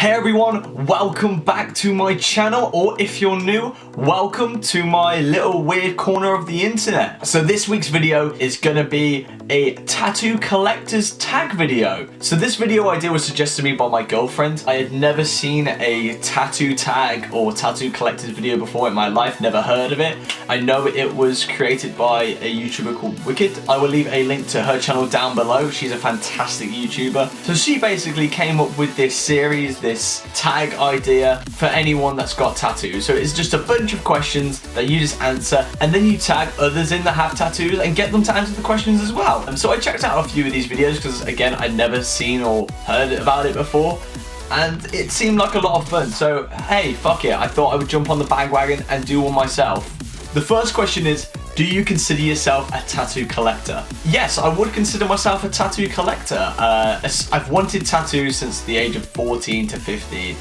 Hey everyone, welcome back to my channel, or if you're new, welcome to my little weird corner of the internet. So this week's video is gonna be a tattoo collector's tag video. So this video idea was suggested to me by my girlfriend. I had never seen a tattoo tag or tattoo collector's video before in my life, never heard of it. I know it was created by a YouTuber called Qcknd. I will leave a link to her channel down below. She's a fantastic YouTuber. So she basically came up with this series, this tag idea for anyone that's got tattoos. So it's just a bunch of questions that you just answer, and then you tag others in that have tattoos and get them to answer the questions as well. So I checked out a few of these videos because, again, I'd never seen or heard about it before, and it seemed like a lot of fun. So hey, fuck it, I thought I would jump on the bandwagon and do one myself. The first question is, do you consider yourself a tattoo collector? Yes, I would consider myself a tattoo collector. I've wanted tattoos since the age of 14 to 15.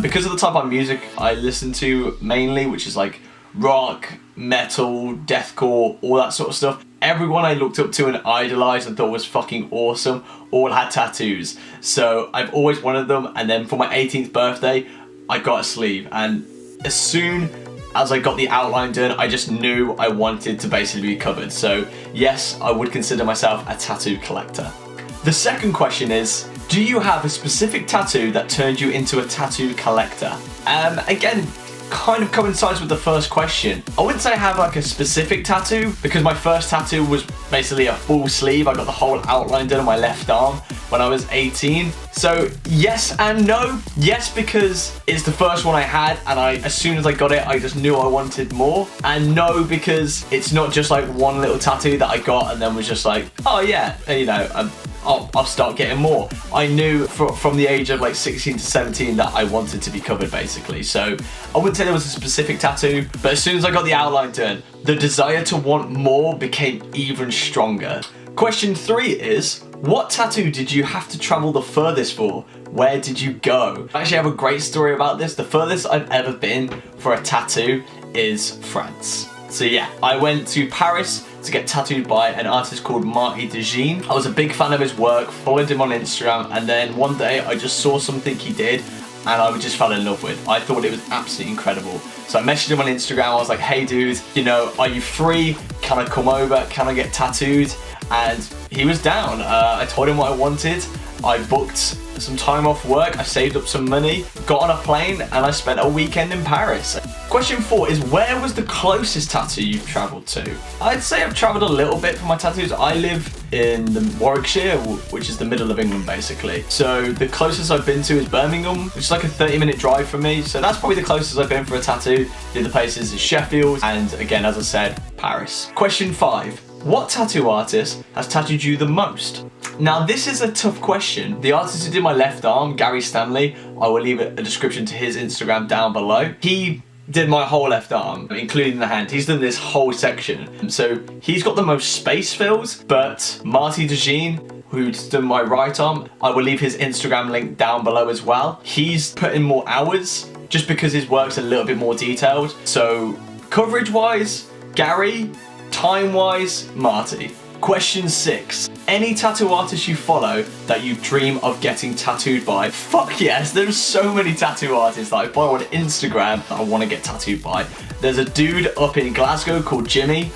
Because of the type of music I listen to mainly, which is like rock, metal, deathcore, all that sort of stuff. Everyone I looked up to and idolized and thought was fucking awesome all had tattoos. So I've always wanted them, and then for my 18th birthday, I got a sleeve. And as soon as I got the outline done, I just knew I wanted to basically be covered. So yes, I would consider myself a tattoo collector. The second question is, do you have a specific tattoo that turned you into a tattoo collector? Again, kind of coincides with the first question. I wouldn't say I have like a specific tattoo, because my first tattoo was basically a full sleeve. I got the whole outline done on my left arm when I was 18. So yes and no. Yes, because it's the first one I had, and as soon as I got it, I just knew I wanted more. And no, because it's not just like one little tattoo that I got and then was just like, oh yeah, you know, I'll start getting more. I knew from the age of like 16 to 17 that I wanted to be covered, basically. So I wouldn't say there was a specific tattoo, but as soon as I got the outline done, the desire to want more became even stronger. Question 3 is, what tattoo did you have to travel the furthest for? Where did you go? I actually have a great story about this. The furthest I've ever been for a tattoo is France. So yeah, I went to Paris to get tattooed by an artist called Qcknd. I was a big fan of his work, followed him on Instagram, and then one day I just saw something he did and I just fell in love with. I thought it was absolutely incredible. So I messaged him on Instagram. I was like, hey dude, you know, are you free? Can I come over? Can I get tattooed? And he was down. I told him what I wanted. I booked some time off work, I saved up some money, got on a plane, and I spent a weekend in Paris. Question 4 is, where was the closest tattoo you've travelled to? I'd say I've travelled a little bit for my tattoos. I live in Warwickshire, which is the middle of England basically. So the closest I've been to is Birmingham, which is like a 30-minute drive from me. So that's probably the closest I've been for a tattoo. The other places is Sheffield, and again, as I said, Paris. Question 5. What tattoo artist has tattooed you the most? Now this is a tough question. The artist who did my left arm, Gary Stanley, I will leave a description to his Instagram down below. He did my whole left arm, including the hand. He's done this whole section. So he's got the most space fills, but Marty Dejeen, who's done my right arm, I will leave his Instagram link down below as well. He's put in more hours just because his work's a little bit more detailed. So coverage-wise, Gary. Time-wise, Marty. Question 6. Any tattoo artists you follow that you dream of getting tattooed by? Fuck yes, there's so many tattoo artists that I follow on Instagram that I want to get tattooed by. There's a dude up in Glasgow called Jimmy.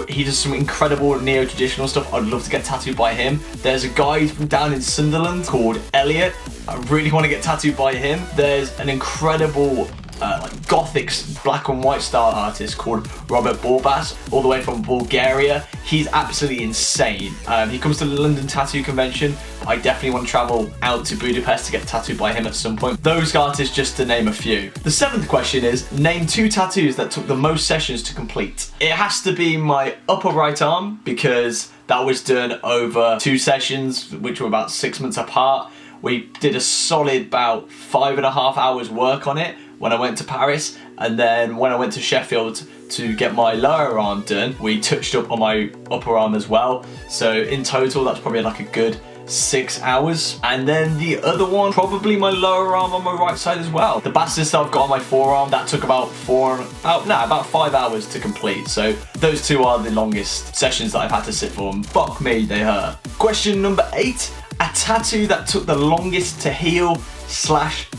He does some incredible neo-traditional stuff. I'd love to get tattooed by him. There's a guy from down in Sunderland called Elliot. I really want to get tattooed by him. There's an incredible like gothic black and white style artist called Robert Borbas, all the way from Bulgaria. He's absolutely insane. He comes to the London Tattoo Convention. I definitely want to travel out to Budapest to get tattooed by him at some point. Those artists, just to name a few. The 7th question is, name 2 tattoos that took the most sessions to complete. It has to be my upper right arm, because that was done over 2 sessions, which were about 6 months apart. We did a solid about 5.5 hours work on it when I went to Paris, and then when I went to Sheffield to get my lower arm done, we touched up on my upper arm as well. So in total, that's probably like a good 6 hours. And then the other one, probably my lower arm on my right side as well. The bastard I've got on my forearm, that took about 5 hours to complete. So those 2 are the longest sessions that I've had to sit for, and fuck me, they hurt. Question number 8, a tattoo that took the longest to heal /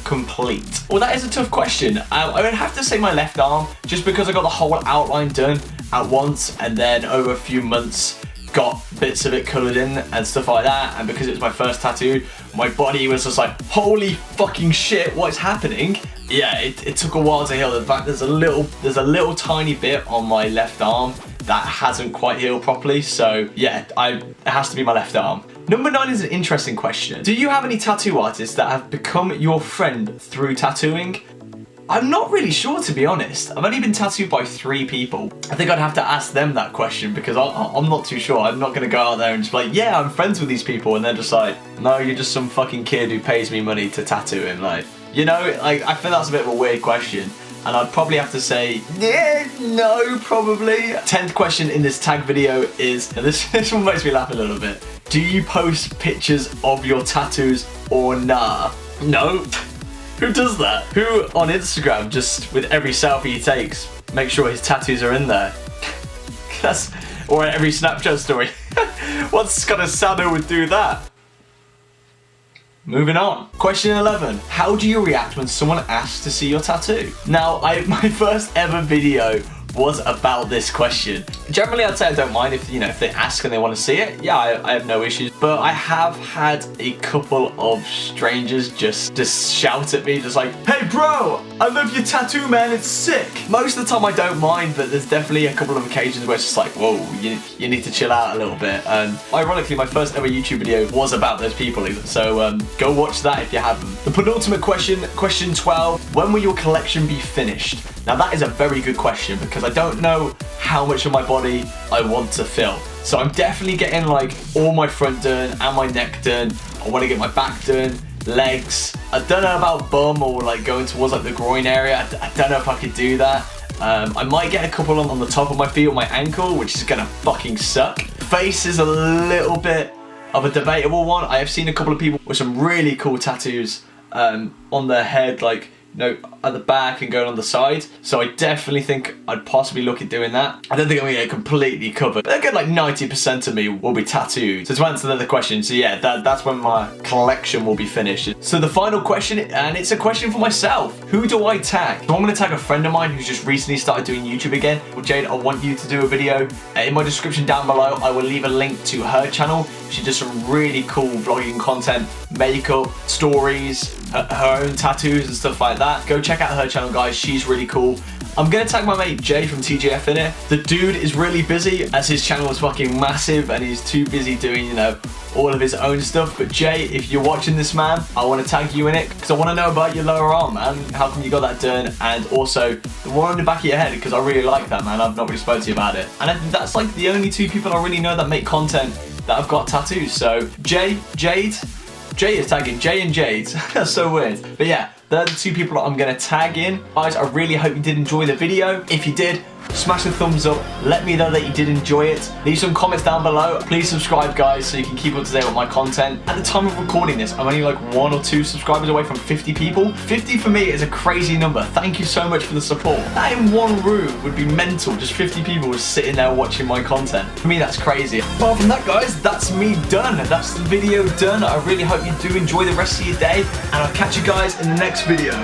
complete? Well, that is a tough question. I would have to say my left arm, just because I got the whole outline done at once, and then over a few months got bits of it coloured in and stuff like that, and because it was my first tattoo, my body was just like, holy fucking shit, what is happening? Yeah, it took a while to heal. In fact, there's a little tiny bit on my left arm that hasn't quite healed properly, so yeah, it has to be my left arm. Number 9 is an interesting question. Do you have any tattoo artists that have become your friend through tattooing? I'm not really sure, to be honest. I've only been tattooed by 3 people. I think I'd have to ask them that question because I'm not too sure. I'm not gonna go out there and just be like, yeah, I'm friends with these people, and they're just like, no, you're just some fucking kid who pays me money to tattoo him. Like, you know, like, I think that's a bit of a weird question. And I'd probably have to say, yeah, no, probably. 10th question in this tag video is, and this one makes me laugh a little bit. Do you post pictures of your tattoos or nah? No. Who does that? Who on Instagram, just with every selfie he takes, make sure his tattoos are in there? Or every Snapchat story. What kind of saddo would do that? Moving on. Question 11. How do you react when someone asks to see your tattoo? Now, my first ever video was about this question. Generally, I'd say I don't mind if, you know, if they ask and they want to see it. Yeah, I have no issues. But I have had a couple of strangers just shout at me, just like, hey bro, I love your tattoo, man, it's sick. Most of the time I don't mind, but there's definitely a couple of occasions where it's just like, whoa, you need to chill out a little bit. And ironically, my first ever YouTube video was about those people, so go watch that if you haven't. The penultimate question, question 12, when will your collection be finished? Now that is a very good question because I don't know how much of my body I want to fill. So I'm definitely getting like all my front done and my neck done. I want to get my back done, legs. I don't know about bum or like going towards like the groin area. I don't know if I could do that. I might get a couple on the top of my feet or my ankle, which is gonna fucking suck. Face is a little bit of a debatable one. I have seen a couple of people with some really cool tattoos on their head, like, you know, at the back and going on the side. So I definitely think I'd possibly look at doing that. I don't think I'm gonna get completely covered. But I get like 90% of me will be tattooed. So to answer the question, so yeah, that's when my collection will be finished. So the final question, and it's a question for myself. Who do I tag? So I'm gonna tag a friend of mine who's just recently started doing YouTube again. Well, Jade, I want you to do a video. In my description down below, I will leave a link to her channel. She does some really cool vlogging content, makeup, stories, her own tattoos and stuff like that. Go check out her channel, guys. She's really cool. I'm gonna tag my mate Jay from TJF in it. The dude is really busy as his channel is fucking massive and he's too busy doing, you know, all of his own stuff. But Jay, if you're watching this, man, I want to tag you in it because I want to know about your lower arm, man. How come you got that done? And also the one on the back of your head, because I really like that, man. I've not really spoken to you about it. And I think that's like the only 2 people I really know that make content that have got tattoos. So Jay is tagging, Jay and Jade. That's so weird. But yeah, they're the 2 people that I'm gonna tag in. Guys, I really hope you did enjoy the video. If you did, smash the thumbs up. Let me know that you did enjoy it. Leave some comments down below. Please subscribe, guys, so you can keep up to date with my content. At the time of recording this, I'm only like 1 or 2 subscribers away from 50 people. 50 for me is a crazy number. Thank you so much for the support. That in one room would be mental. Just 50 people just sitting there watching my content. For me, that's crazy. Apart from that, guys, that's me done. That's the video done. I really hope you do enjoy the rest of your day, and I'll catch you guys in the next video.